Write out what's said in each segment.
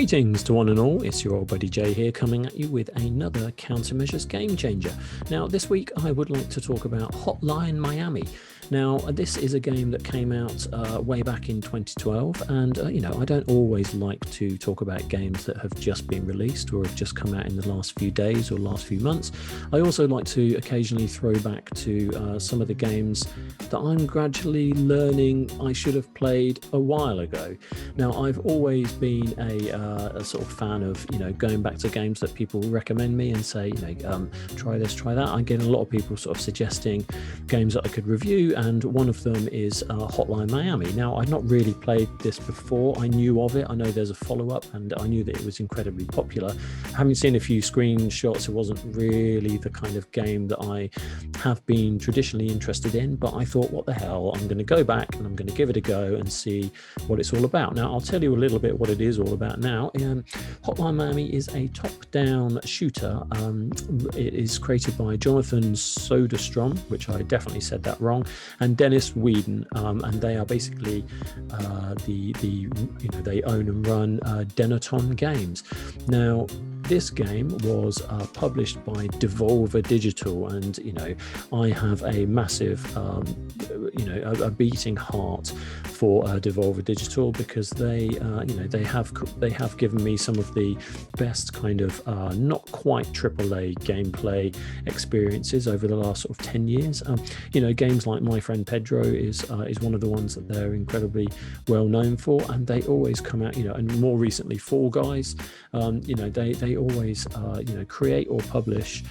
Greetings to one and all, it's your old buddy Jay here coming at you with another Countermeasures game changer. Now this week I would like to talk about Hotline Miami. Now this is a game that came out way back in 2012 and I don't always like to talk about games that have just been released or have just come out in the last few days or last few months. I also like to occasionally throw back to some of the games that I'm gradually learning I should have played a while ago. Now I've always been a sort of fan of going back to games that people recommend me and say try this, try that. I get a lot of people sort of suggesting games that I could review, and one of them is Hotline Miami. Now I'd not really played this before. I knew of it. I know there's a follow-up and I knew that it was incredibly popular. Having seen a few screenshots, it wasn't really the kind of game that I have been traditionally interested in, but I thought, what the hell, I'm going to go back and I'm going to give it a go and see what it's all about. Now I'll tell you a little bit what it is all about now. Hotline Miami is a top-down shooter. It is created by Jonathan Soderstrom, which I definitely said that wrong, and Dennis Whedon, and they are basically they own and run Denaton Games. Now this game was published by Devolver Digital, and I have a massive a beating heart for Devolver Digital, because they have given me some of the best kind of not quite AAA gameplay experiences over the last sort of 10 years. Games like My Friend Pedro is one of the ones that they're incredibly well known for, and they always come out, and more recently Fall Guys, they always create or publish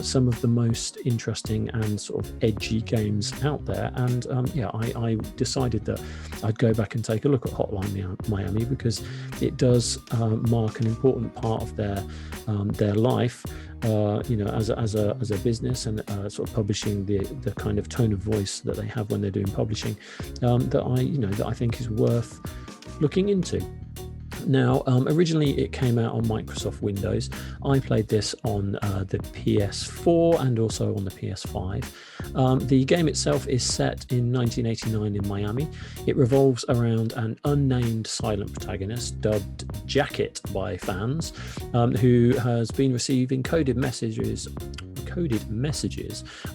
some of the most interesting and sort of edgy games out there. And I decided that I'd go back and take a look at Hotline Miami, because it does mark an important part of their life, as a business, and sort of publishing the kind of tone of voice that they have when they're doing publishing, that I think is worth looking into. Now, originally it came out on Microsoft Windows. I played this on the PS4 and also on the PS5. The game itself is set in 1989 in Miami. It revolves around an unnamed silent protagonist, dubbed Jacket by fans, who has been receiving coded messages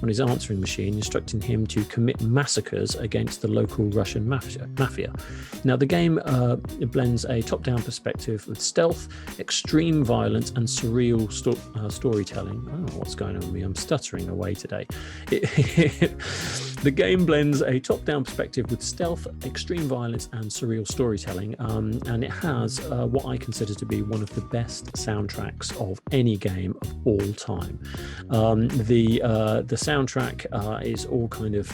on his answering machine instructing him to commit massacres against the local Russian mafia. Now the game blends a top-down perspective with stealth, extreme violence and surreal storytelling. Oh, what's going on with me? I'm stuttering away today. The game blends a top-down perspective with stealth, extreme violence and surreal storytelling, and it has what I consider to be one of the best soundtracks of any game of all time. The soundtrack is all kind of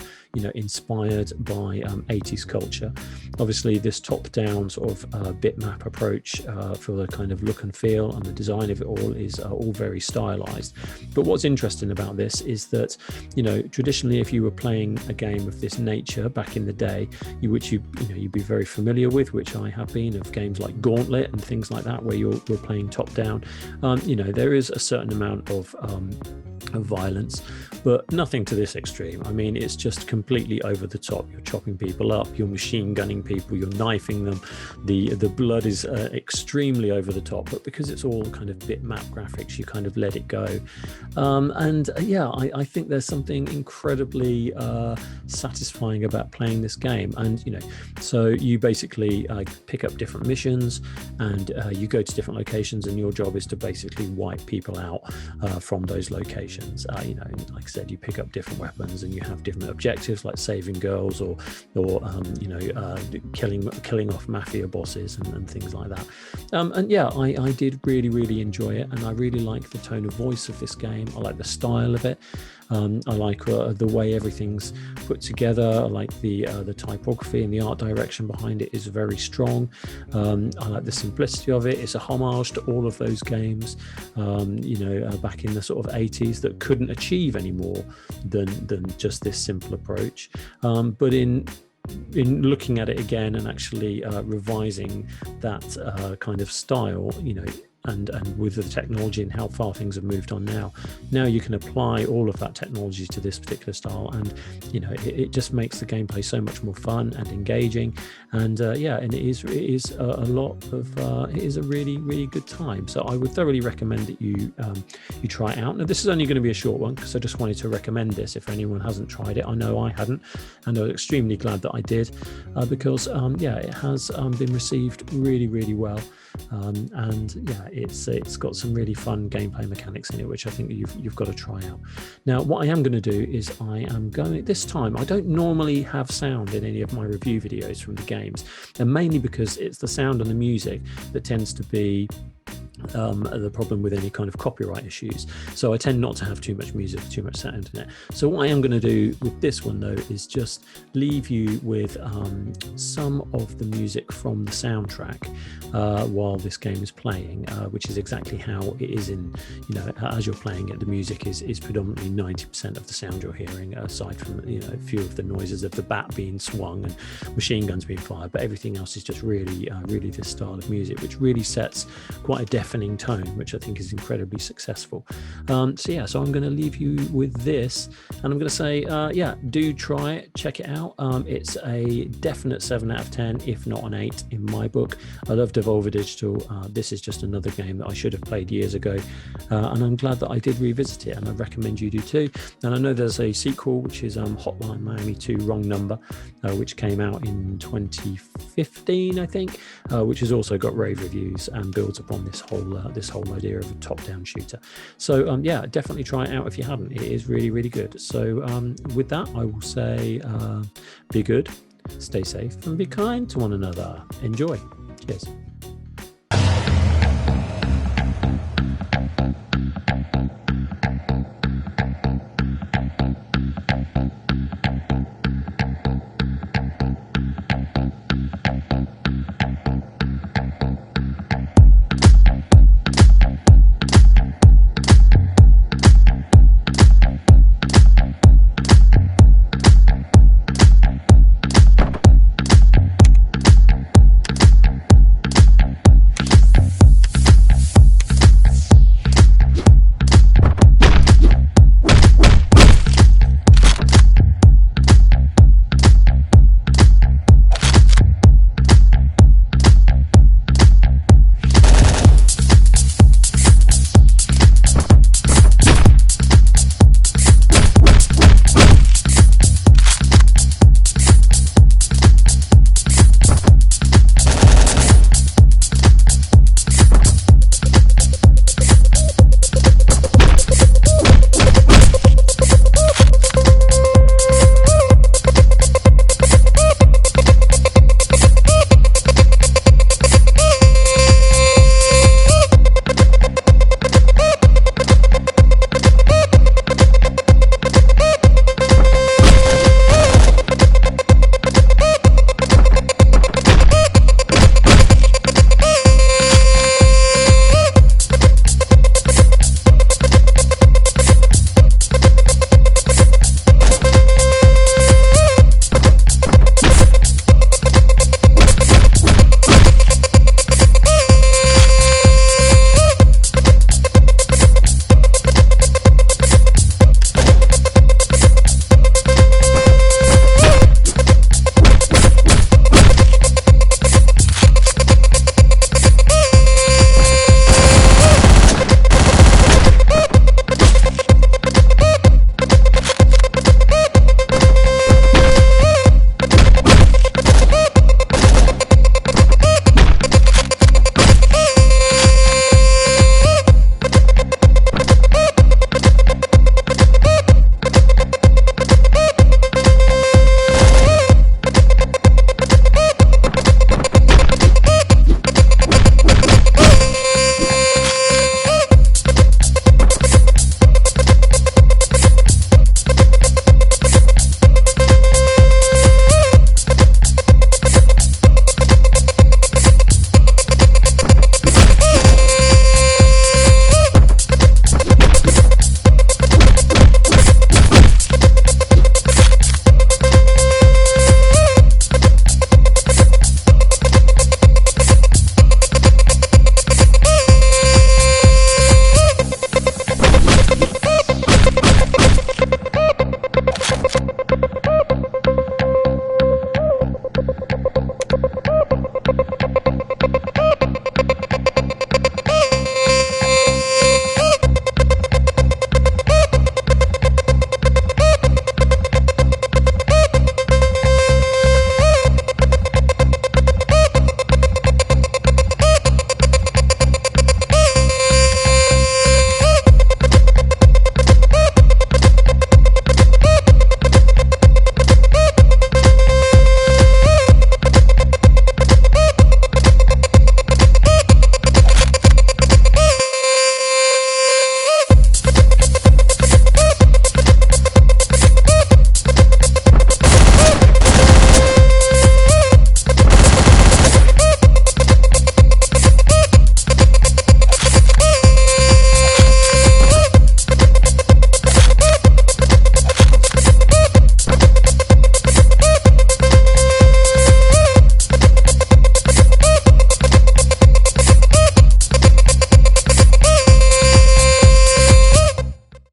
inspired by 80's culture. Obviously this top-down sort of bitmap approach for the kind of look and feel and the design of it all is all very stylized. But what's interesting about this is that traditionally if you were playing a game of this nature back in the day, you'd be very familiar with, which I have been, of games like Gauntlet and things like that, where you're playing top-down. There is a certain amount of violence, but nothing to this extreme. I mean, it's just completely over the top. You're chopping people up, you're machine gunning people, you're knifing them. The blood is extremely over the top, but because it's all kind of bitmap graphics, you kind of let it go. I think there's something incredibly satisfying about playing this game. And so you basically pick up different missions, and you go to different locations, and your job is to basically wipe people out from those locations. Like I said, you pick up different weapons and you have different objectives, like saving girls or killing off mafia bosses and things like that. I did really enjoy it, and I really like the tone of voice of this game. I like the style of it. I like the way everything's put together. I like the typography and the art direction behind it is very strong. I like the simplicity of it. It's a homage to all of those games, back in the sort of 80s that couldn't achieve any more than just this simple approach. But in looking at it again and actually revising that kind of style, and with the technology and how far things have moved on now you can apply all of that technology to this particular style, and you know, it just makes the gameplay so much more fun and engaging, and and it is a lot of it is a really good time. So I would thoroughly recommend that you try it out. Now this is only going to be a short one because I just wanted to recommend this if anyone hasn't tried it. I know I hadn't, and I was extremely glad that I did, because it has been received really well, and yeah, it's got some really fun gameplay mechanics in it, which I think you've got to try out. Now what I am going to do is I am going, this time I don't normally have sound in any of my review videos from the games, and mainly because it's the sound and the music that tends to be the problem with any kind of copyright issues. So I tend not to have too much music, too much sound in it. So what I am going to do with this one though is just leave you with some of the music from the soundtrack while this game is playing, which is exactly how it is in, you know, as you're playing it, the music is predominantly 90% of the sound you're hearing, aside from, you know, a few of the noises of the bat being swung and machine guns being fired, but everything else is just really this style of music, which really sets quite a deafening tone, which I think is incredibly successful. So I'm going to leave you with this, and I'm going to say, do try it, check it out. It's a definite 7 out of 10, if not an 8 in my book. I love Devolver Digital. This is just another game that I should have played years ago, and I'm glad that I did revisit it, and I recommend you do too. And I know there's a sequel, which is Hotline Miami 2 Wrong Number, which came out in 2015, I think, which has also got rave reviews and builds upon this whole idea of a top-down shooter. So definitely try it out if you haven't. It is really good. So with that, I will say be good, stay safe, and be kind to one another. Enjoy. Cheers.